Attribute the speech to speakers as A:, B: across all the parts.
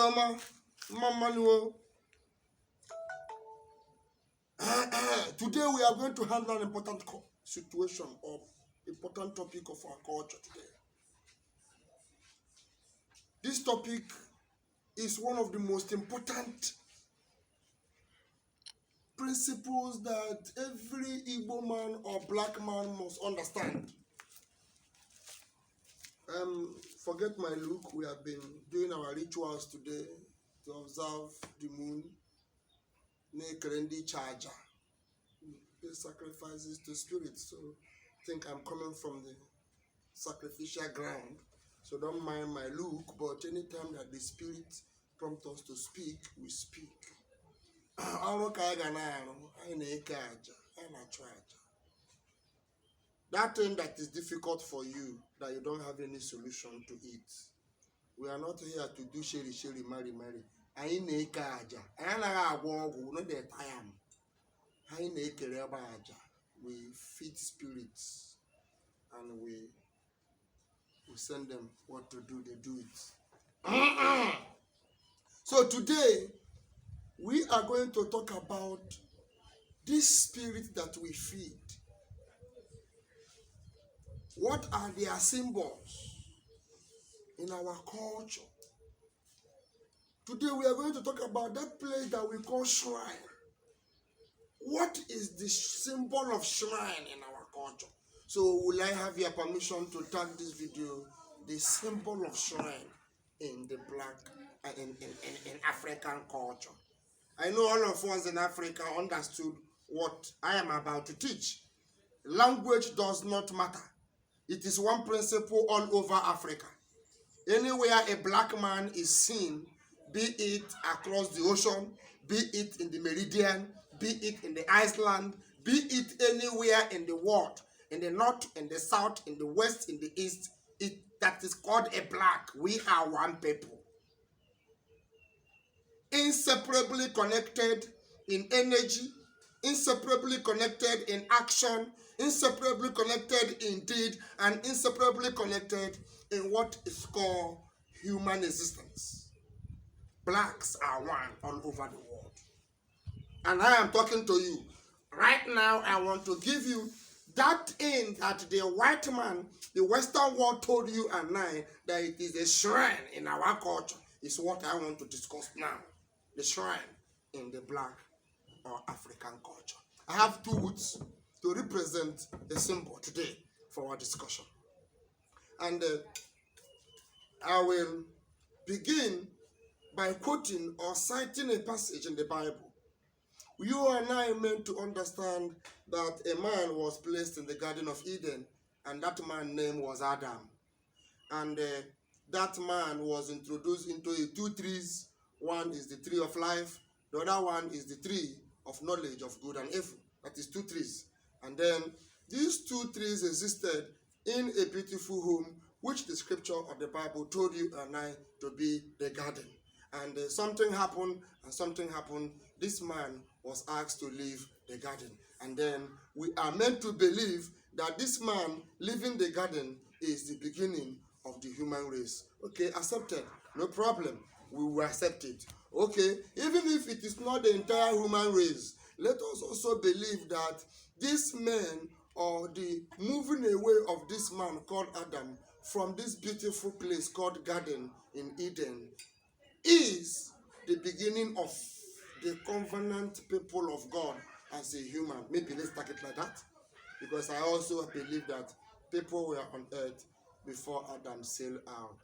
A: Yoma, Mamanuo. Today we are going to handle an important situation or important topic of our culture today. This topic is one of the most important principles that every Igbo man or black man must understand. Forget my look. We have been doing our rituals today to observe the moon. Nekerendi charger. Pay sacrifices to spirits. So I think I'm coming from the sacrificial ground. So don't mind my look, but anytime that the spirit prompts us to speak, we speak. That thing that is difficult for you, that you don't have any solution to it. We are not here to do sheri, marry. We feed spirits and we send them what to do, they do it. So today, we are going to talk about this spirit that we feed. What are their symbols in our culture? Today we are going to talk about that place that we call shrine. What is the symbol of shrine in our culture? So will I have your permission to tag this video, the symbol of shrine in the black, in African culture? I know all of us in Africa understood what I am about to teach. Language does not matter. It is one principle all over Africa. Anywhere a black man is seen, be it across the ocean, be it in the Meridian, be it in the Iceland, be it anywhere in the world, in the north, in the south, in the west, in the east, that is called a black. We are one people. Inseparably connected in energy, inseparably connected in action, inseparably connected in deed, and inseparably connected in what is called human existence. Blacks are one all over the world. And I am talking to you. Right now, I want to give you that thing that the white man, the Western world told you and I, that it is a shrine in our culture, is what I want to discuss now. The shrine in the black or African culture. I have two woods to represent a symbol today for our discussion. And I will begin by quoting or citing a passage in the Bible. You and I are meant to understand that a man was placed in the Garden of Eden, and that man's name was Adam. And that man was introduced into two trees. One is the tree of life. The other one is the tree of knowledge of good and evil. That is two trees. And then these two trees existed in a beautiful home, which the scripture of the Bible told you and I to be the garden. And something happened, This man was asked to leave the garden. And then we are meant to believe that this man leaving the garden is the beginning of the human race. Okay, accepted. No problem. We will accept it. Okay, even if it is not the entire human race, let us also believe that this man, or the moving away of this man called Adam from this beautiful place called Garden in Eden, is the beginning of the covenant people of God as a human. Maybe let's take it like that, because I also believe that people were on earth before Adam sailed out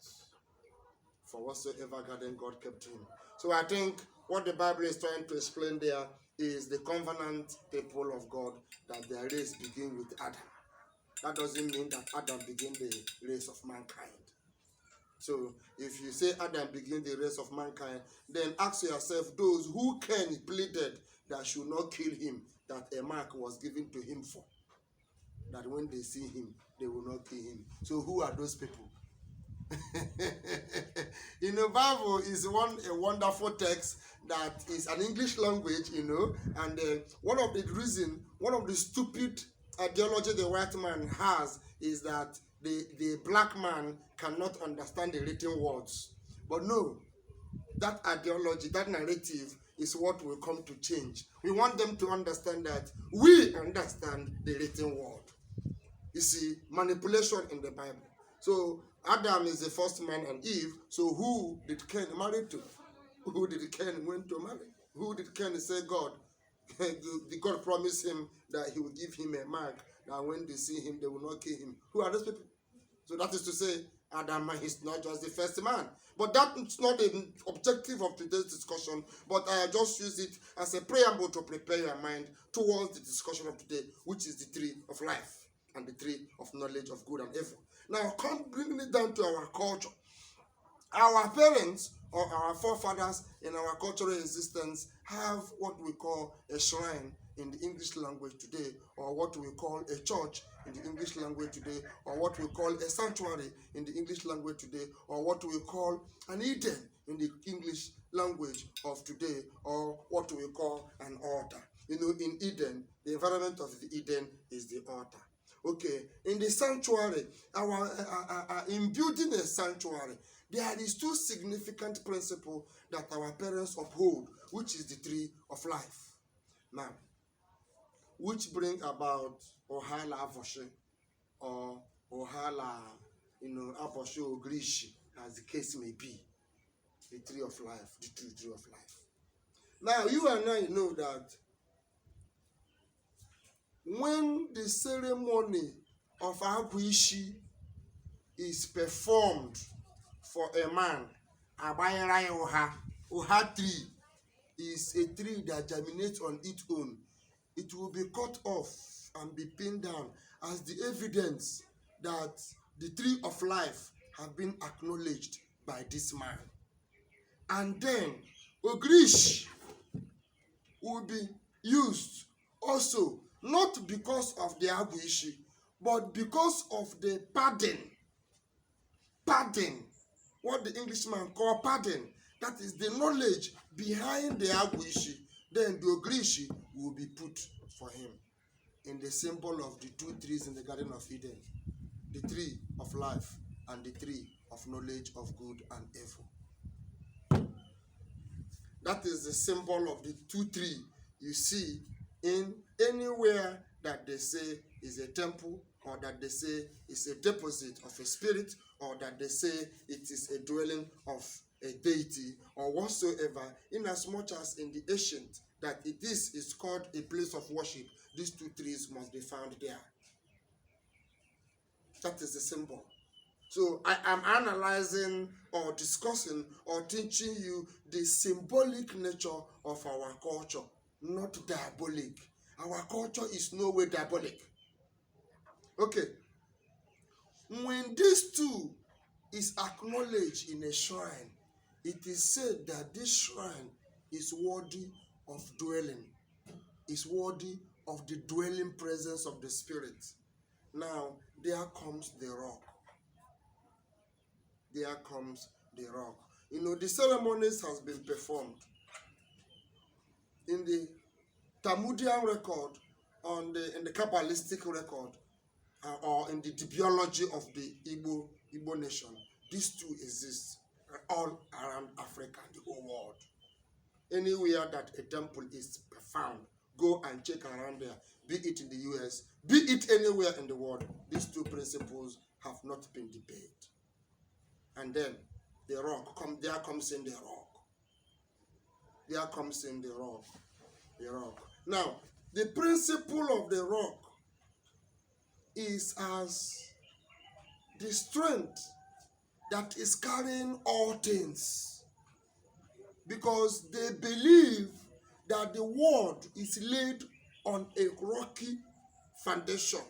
A: for whatsoever garden God kept him. So I think what the Bible is trying to explain there is the covenant people of God, that their race begin with Adam. That doesn't mean that Adam began the race of mankind. So if you say Adam began the race of mankind, then ask yourself, those who Cain pleaded that should not kill him, that a mark was given to him for, that when they see him, they will not kill him. So who are those people? In the Bible is a wonderful text that is an English language, and one of the stupid ideology the white man has is that the black man cannot understand the written words. But no, that ideology, that narrative is what will come to change. We want them to understand that we understand the written word. You see, manipulation in the Bible. So Adam is the first man and Eve. So who did Cain marry to? Who did Cain went to marry? Who did Cain say God? God promised him that he will give him a mark, that when they see him, they will not kill him. Who are those people? So that is to say, Adam is not just the first man. But that's not the objective of today's discussion, but I just use it as a preamble to prepare your mind towards the discussion of today, which is the tree of life and the tree of knowledge of good and evil. Now, come bring it down to our culture. Our parents or our forefathers in our cultural existence have what we call a shrine in the English language today, or what we call a church in the English language today, or what we call a sanctuary in the English language today, or what we call an Eden in the English language of today, or what we call an altar. You know, in Eden, the environment of the Eden is the altar. Okay, in the sanctuary, in building a sanctuary, there is two significant principles that our parents uphold, which is the tree of life. Now, which bring about Ohala Avoshe or Ohala, Avoshe Ogrishi, as the case may be. The tree of life, the tree of life. Now, you and I know that when the ceremony of Agwishi is performed for a man, Abayara Oha tree is a tree that germinates on its own. It will be cut off and be pinned down as the evidence that the tree of life have been acknowledged by this man. And then Ogrish will be used also, not because of the Agwishi, but because of the pardon, what the Englishman call pardon, that is the knowledge behind the Agwishi. Then the Ogrishi will be put for him in the symbol of the two trees in the Garden of Eden, the tree of life and the tree of knowledge of good and evil. That is the symbol of the two trees you see in anywhere that they say is a temple, or that they say is a deposit of a spirit, or that they say it is a dwelling of a deity, or whatsoever, inasmuch as in the ancient that it is called a place of worship, these two trees must be found there. That is the symbol. So I am analyzing or discussing or teaching you the symbolic nature of our culture, not diabolic. Our culture is no way diabolic. Okay. When these two is acknowledged in a shrine, it is said that this shrine is worthy of dwelling, is worthy of the dwelling presence of the Spirit. Now, there comes the rock. There comes the rock. The ceremonies has been performed. In the Talmudian record, in the Kabbalistic record, or in the biology of the Igbo nation, these two exist all around Africa and the whole world. Anywhere that a temple is found, go and check around there, be it in the US, be it anywhere in the world. These two principles have not been debated. And then the rock, there comes in the rock. There comes in the rock. The rock. Now, the principle of the rock is as the strength that is carrying all things, because they believe that the world is laid on a rocky foundation.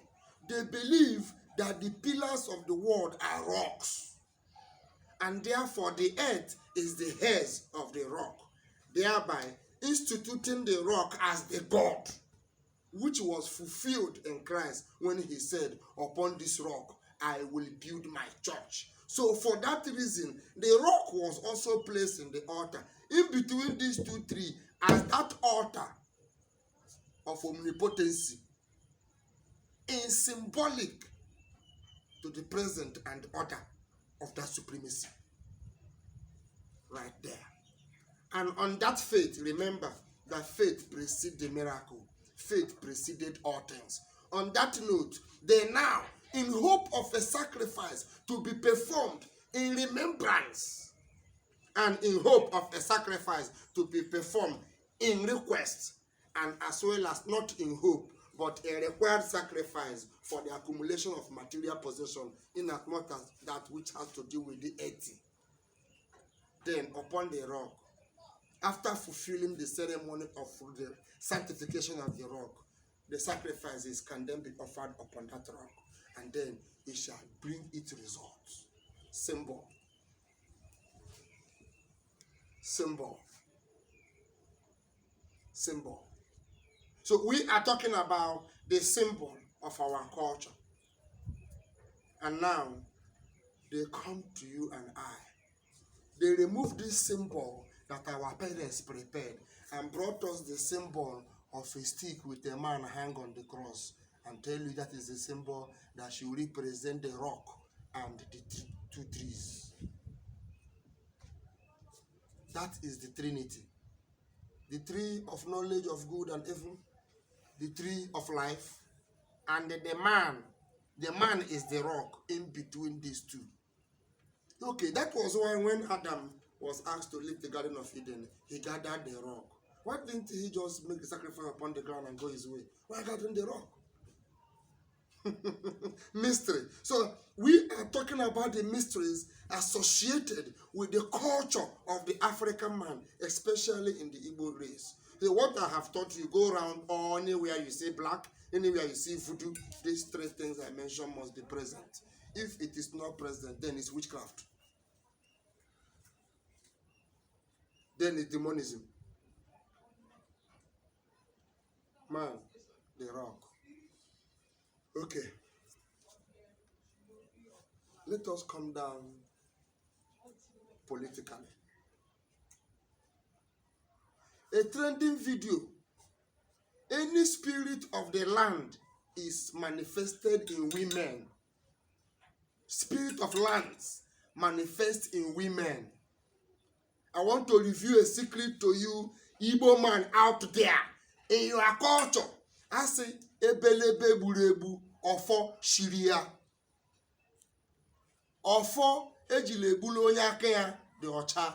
A: They believe that the pillars of the world are rocks, and therefore the earth is the heirs of the rock, thereby instituting the rock as the God, which was fulfilled in Christ when he said, upon this rock I will build my church. So for that reason, the rock was also placed in the altar, in between these two trees, as that altar of omnipotency, is symbolic to the present and order of that supremacy. Right there. And on that faith, remember that faith preceded the miracle. Faith preceded all things. On that note, they now, in hope of a sacrifice to be performed in remembrance, and in hope of a sacrifice to be performed in request, and as well as not in hope, but a required sacrifice for the accumulation of material possession, in as much as that which has to do with the earth. Then upon the rock, after fulfilling the ceremony of the sanctification of the rock, the sacrifices can then be offered upon that rock, and then it shall bring its results. Symbol. Symbol. Symbol. So we are talking about the symbol of our culture. And now they come to you and I. They remove this symbol that our parents prepared and brought us the symbol of a stick with a man hang on the cross, and tell you that is the symbol that should represent the rock and the two trees. That is the Trinity. The tree of knowledge of good and evil, the tree of life, and the man. The man is the rock in between these two. Okay, that was why when Adam was asked to leave the Garden of Eden, he gathered the rock. Why didn't he just make the sacrifice upon the ground and go his way? Why gathering the rock? Mystery. So we are talking about the mysteries associated with the culture of the African man, especially in the Igbo race. So what I have taught you, go around or anywhere you see black, anywhere you see voodoo, these three things I mentioned must be present. If it is not present, then it's witchcraft. Then it's demonism. Man, the rock. Okay. Let us come down politically. A trending video. Any spirit of the land is manifested in women. Spirit of lands manifest in women. I want to reveal a secret to you, Igbo man out there. In your culture, I say, ebelebe burebu, ofo shiria. Ofo ejilebulo onye aka ya dị ọcha.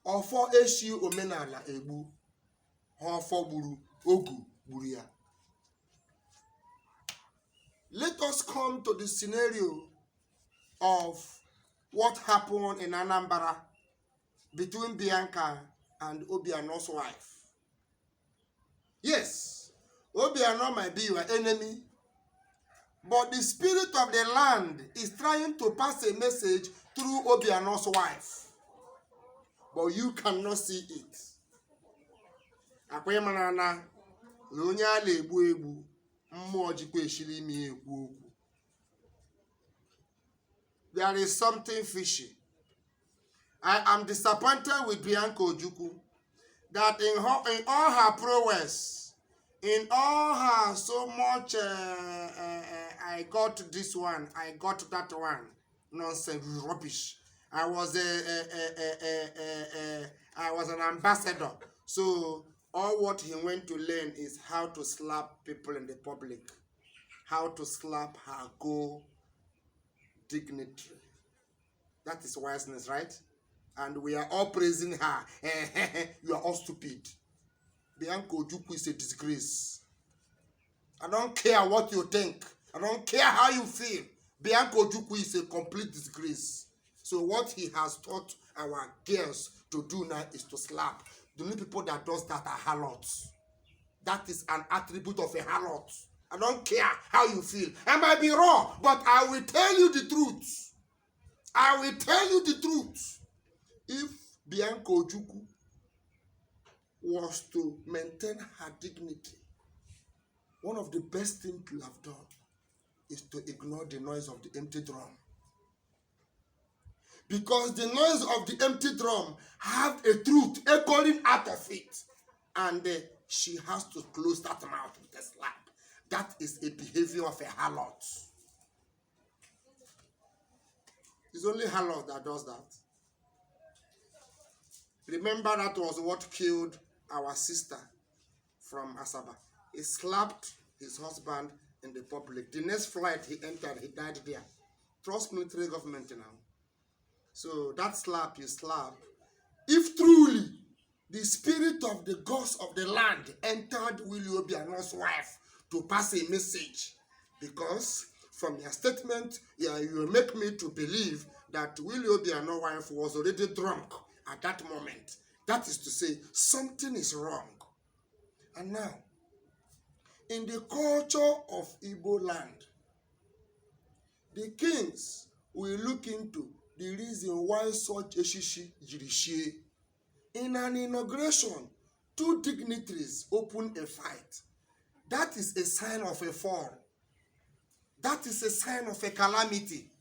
A: Ofo eshi omenala egbu. Ofo buru ogu buru ya. Let us come to the scenario of what happened in Anambra between Bianca and Obiano's wife. Yes, Obiano might be your enemy, but the spirit of the land is trying to pass a message through Obiano's wife. But you cannot see it. Akwemanana, Lunya lebu ebu, mmojikwe shilimi ekwu. There is something fishy. I am disappointed with Bianca Ojukwu that in all her prowess, in all her so much, I got this one, I got that one, nonsense, rubbish. I was an ambassador, so all what he went to learn is how to slap people in the public, how to slap her dignitary. That is wiseness, right? And we are all praising her. You are all stupid. Bianca Ojukwu is a disgrace. I don't care what you think. I don't care how you feel. Bianca Ojukwu is a complete disgrace. So what he has taught our girls to do now is to slap. The only people that does that are harlots. That is an attribute of a harlot. I don't care how you feel. I might be wrong, but I will tell you the truth. I will tell you the truth. If Bianca Ojukwu was to maintain her dignity, one of the best things you have done is to ignore the noise of the empty drum. Because the noise of the empty drum have a truth echoing out of it. And she has to close that mouth with a slap. That is a behavior of a harlot. It's only harlot that does that. Remember, that was what killed our sister from Asaba. He slapped his husband in the public. The next flight he entered, he died there. Trust military government now. So that slap you slap. If truly the spirit of the gods of the land entered Willie Obiano's wife to pass a message, because from your statement, you make me to believe that Willie Obiano's wife was already drunk at that moment. That is to say, something is wrong. And now, in the culture of Igbo land, the kings will look into the reason why such a shishi jirishie. In an inauguration, 2 dignitaries open a fight. That is a sign of a fall. That is a sign of a calamity.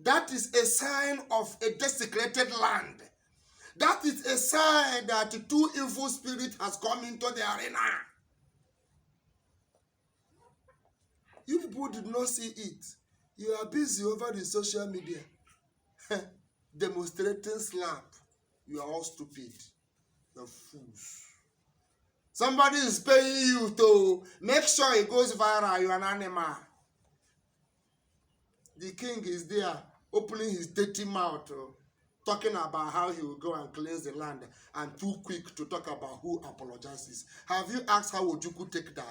A: That is a sign of a desecrated land. That is a sign that 2 evil spirits has come into the arena. You people did not see it. You are busy over the social media demonstrating slap. You are all stupid. You're fools. Somebody is paying you to make sure it goes viral. You're an animal. The king is there opening his dirty mouth, talking about how he will go and cleanse the land, and too quick to talk about who apologizes. Have you asked how Ojukwu die?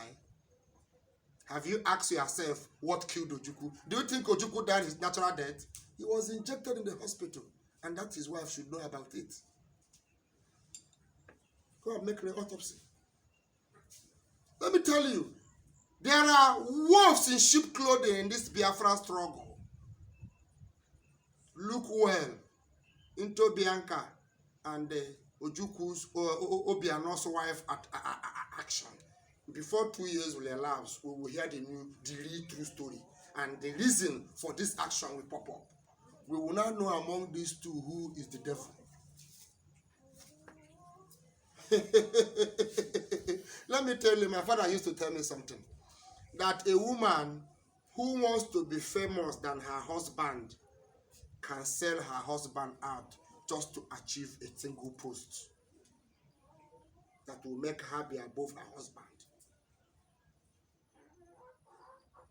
A: Have you asked yourself what killed Ojukwu? Do you think Ojukwu died his natural death? He was injected in the hospital, and that his wife should know about it. Go and make an autopsy. Let me tell you, there are wolves in sheep clothing in this Biafra struggle. Look well into Bianca and Ojukwu's Obiano's wife at action. Before 2 years will elapse, we will hear the real true story. And the reason for this action will pop up. We will now know among these 2 who is the devil. Let me tell you, my father used to tell me something. That a woman who wants to be famous than her husband can sell her husband out just to achieve a single post that will make her be above her husband.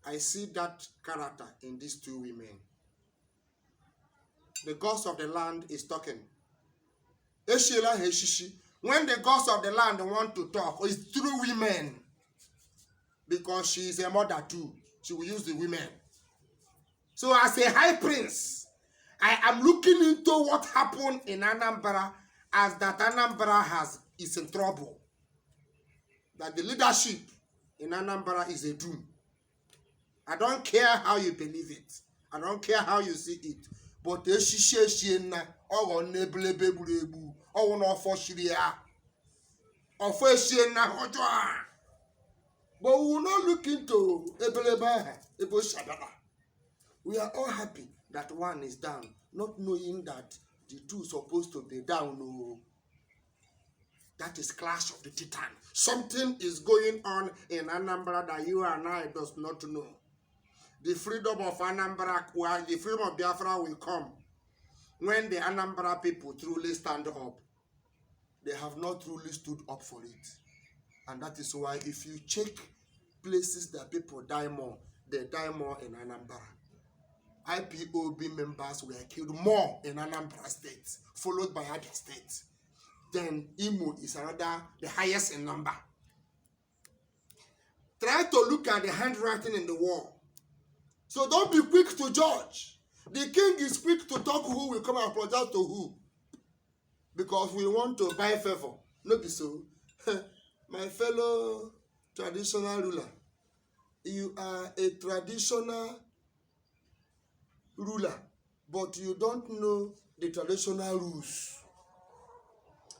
A: I see that character in these 2 women. The gods of the land is talking. When the gods of the land want to talk, it's through women. Because she is a mother too. She will use the women. So as a high prince, I am looking into what happened in Anambra, as that Anambra is in trouble. That the leadership in Anambra is a doom. I don't care how you believe it. I don't care how you see it. But but we will not look into we are all happy that one is down, not knowing that the 2 supposed to be down. No. That is clash of the titan. Something is going on in Anambra that you and I does not know. The freedom of Anambra, the freedom of Biafra will come when the Anambra people truly stand up. They have not truly stood up for it. And that is why if you check places that people die more, they die more in Anambra. IPOB members were killed more in Anambra State, followed by other states. Then Imo is the highest in number. Try to look at the handwriting in the wall. So don't be quick to judge. The king is quick to talk who will come and apologize to who. Because we want to buy favor. No be so. My fellow traditional ruler, you are a traditional ruler, but you don't know the traditional rules.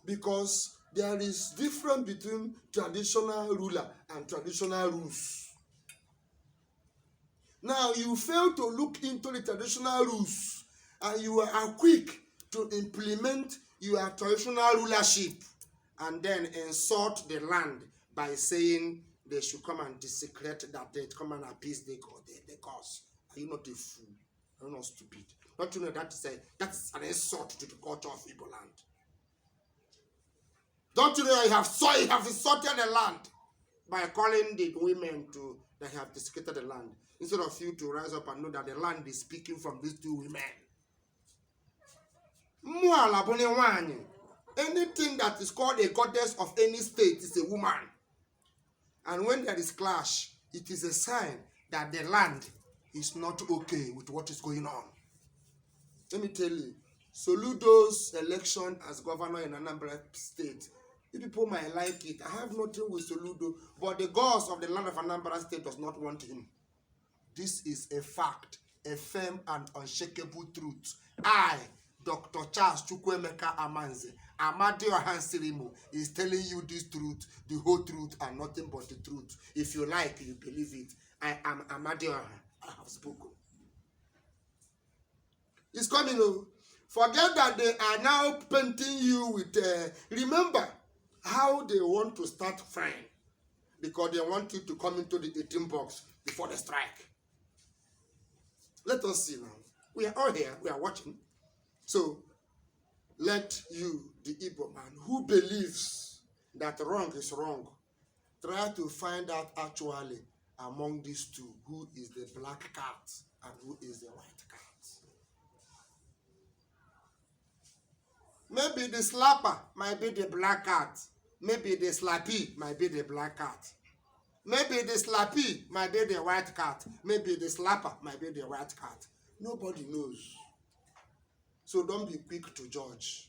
A: Because there is difference between traditional ruler and traditional rules. Now you fail to look into the traditional rules and you are quick to implement your traditional rulership and then insult the land by saying they should come and desecrate that they come and appease the cause. Are you not a fool? Are you not stupid? Don't you know that is an insult to the culture of Igbo land? Don't you know he have insulted the land by calling the women to that have desecrated the land, instead of you to rise up and know that the land is speaking from these two women. Anything that is called a goddess of any state is a woman. And when there is clash, it is a sign that the land is not okay with what is going on. Let me tell you, Soludo's election as governor in Anambra State, you people might like it. I have nothing with Soludo, but the gods of the land of Anambra State does not want him. This is a fact, a firm and unshakable truth. I, Dr. Charles Chukwuemeka Amanze, Amadioha Hansirimu, is telling you this truth, the whole truth, and nothing but the truth. If you like, you believe it. I am Amadioha. I have spoken. It's coming. Forget that they are now painting you with. Remember how they want to start frying, because they want you to come into the 18 box before the strike. Let us see now. We are all here. We are watching. So let you, the Igbo man who believes that wrong is wrong, try to find out actually among these two who is the black cat and who is the white cat. Maybe the slapper might be the black cat. Maybe the slappy might be the black cat. Maybe the slappy might be the white cat. Maybe the slapper might be the white cat. Nobody knows. So don't be quick to judge.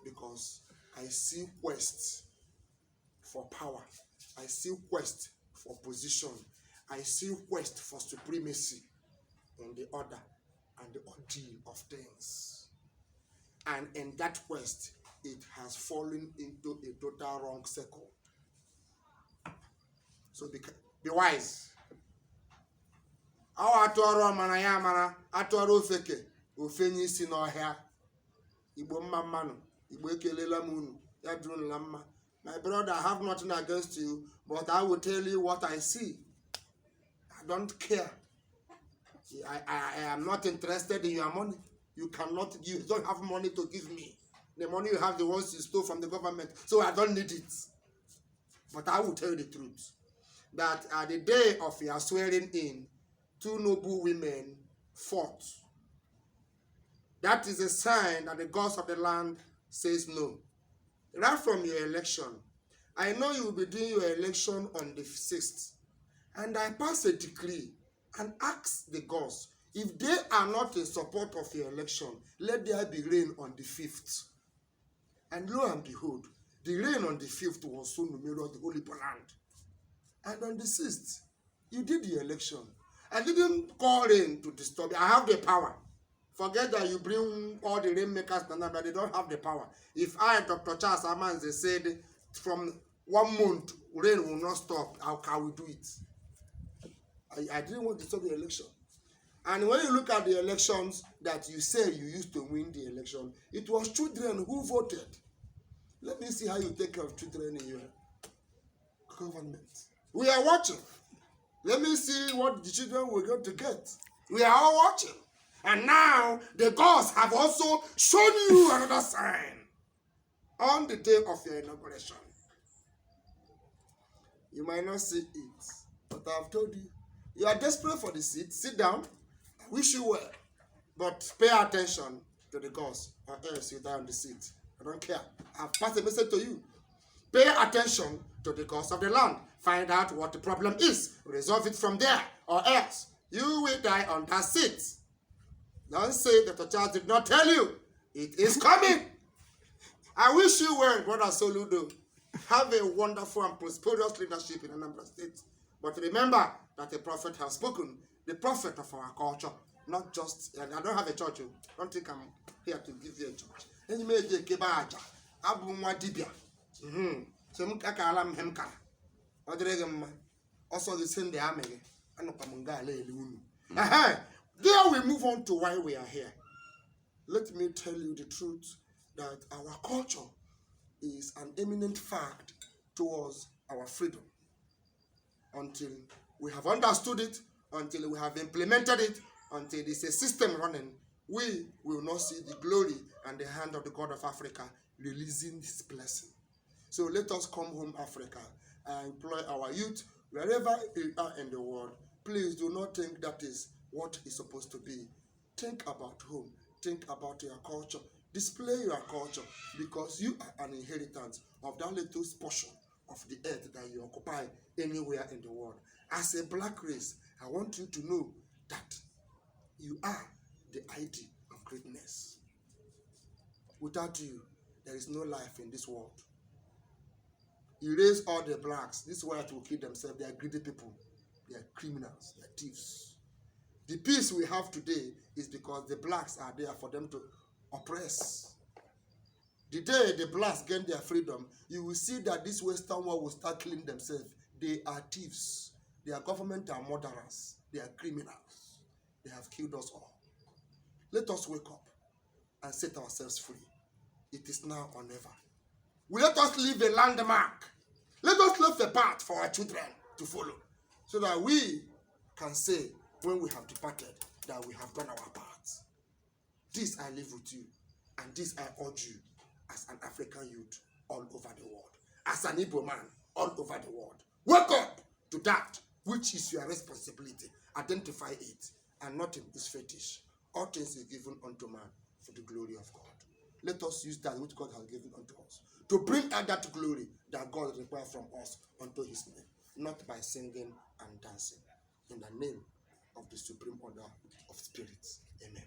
A: Because I see quest for power. I see quest for position. I see quest for supremacy in the order and the ordeal of things. And in that quest, it has fallen into a total wrong circle. So be wise. Our atoro manayamara, atoro feke, ofenyi si no hia. Igbo mmamanu, Igbo ekelela munu, ya drun lamma. My brother, I have nothing against you, but I will tell you what I see. I don't care. I am not interested in your money. You don't have money to give me. The money you have, the ones you stole from the government. So I don't need it. But I will tell you the truth. That at the day of your swearing in, two noble women fought. That is a sign that the gods of the land says no. Right from your election, I know you will be doing your election on the 6th. And I pass a decree and ask the gods, if they are not in support of your election, let there be rain on the 5th. And lo and behold, the rain on the 5th was soon to mirror the holy land. And on the 6th, you did the election. I didn't call rain to disturb you. I have the power. Forget that you bring all the rainmakers, but they don't have the power. If I, Dr. Charles Amanze, said from 1 month, rain will not stop, how can we do it? I didn't want to stop the election. And when you look at the elections that you say you used to win the election, it was children who voted. Let me see how you take care of children in your government. We are watching. Let me see what the children we're going to get. We are all watching. And now the gods have also shown you another sign on the day of your inauguration. You might not see it, but I've told you. You are desperate for the seat. Sit down. I wish you well. But pay attention to the gods, or else you die on the seat. I don't care. I've passed a message to you. Pay attention to the gods of the land. Find out what the problem is. Resolve it from there, or else you will die on that seat. Don't say that the child did not tell you. It is coming. I wish you well, Brother Soludo. Have a wonderful and prosperous leadership in Anambra State. But remember that the prophet has spoken, the prophet of our culture, not just, I don't have a church, don't think I'm here to give you a church. And you may get Kebaja, Abu Mwadibia. So Mukakalam Hemka. Also the same the army, and there we move on to why we are here. Let me tell you the truth that our culture is an eminent fact towards our freedom. Until we have understood it, until we have implemented it, until it's a system running, we will not see the glory and the hand of the God of Africa releasing his blessing. So let us come home, Africa, and employ our youth wherever you are in the world. Please do not think that is what is supposed to be. Think about home. Think about your culture. Display your culture, because you are an inheritance of that little portion of the earth that you occupy anywhere in the world. As a black race, I want you to know that you are the ID of greatness. Without you, there is no life in this world. Erase all the blacks. These whites will kill themselves. They are greedy people. They are criminals. They are thieves. The peace we have today is because the blacks are there for them to oppress. The day the blacks gain their freedom, you will see that this Western world will start killing themselves. They are thieves. Their government are murderers. They are criminals. They have killed us all. Let us wake up and set ourselves free. It is now or never. Let us leave a landmark. Let us leave a path for our children to follow, so that we can say, when we have departed, that we have done our part. This I live with you, and this I urge you as an African youth all over the world, as an Igbo man all over the world. Wake up to that which is your responsibility. Identify it, and nothing is fetish. All things is given unto man for the glory of God. Let us use that which God has given unto us to bring out that glory that God requires from us unto his name, not by singing and dancing. In the name of the supreme order of spirits. Amen.